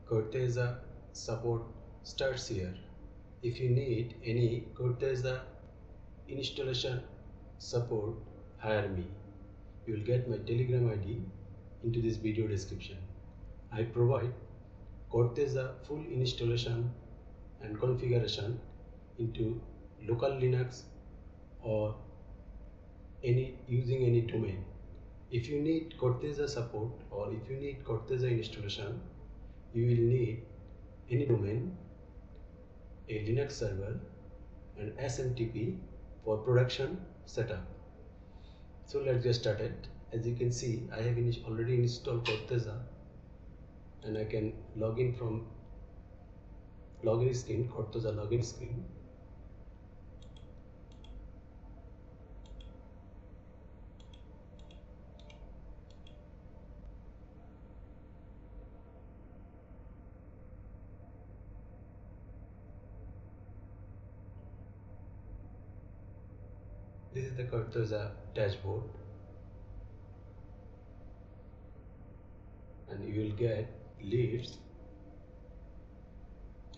Corteza support starts here. If you need any Corteza installation support, hire me. You will get my Telegram ID into this video description. I provide Corteza full installation and configuration into local Linux or using any domain. If you need Corteza support or if you need Corteza installation, you will need any domain, a Linux server and SMTP for production setup. So let's get started. As you can see, I have already installed Corteza and I can log in from login screen, Corteza login screen. This is the Corteza dashboard, and you will get leads,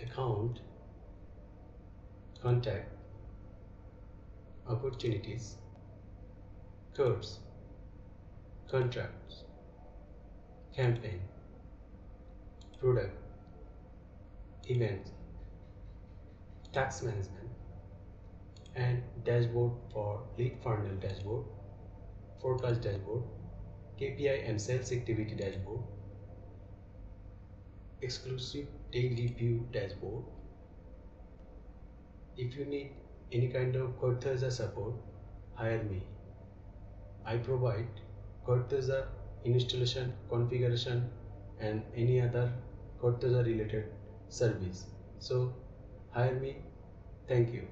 account, contact, opportunities, codes, contracts, campaign, product, events, tax management, and dashboard for lead funnel dashboard, forecast dashboard, KPI and sales activity dashboard, exclusive daily view dashboard. If you need any kind of Corteza support, hire me. I provide Corteza installation, configuration and any other Corteza related service. So hire me. Thank you.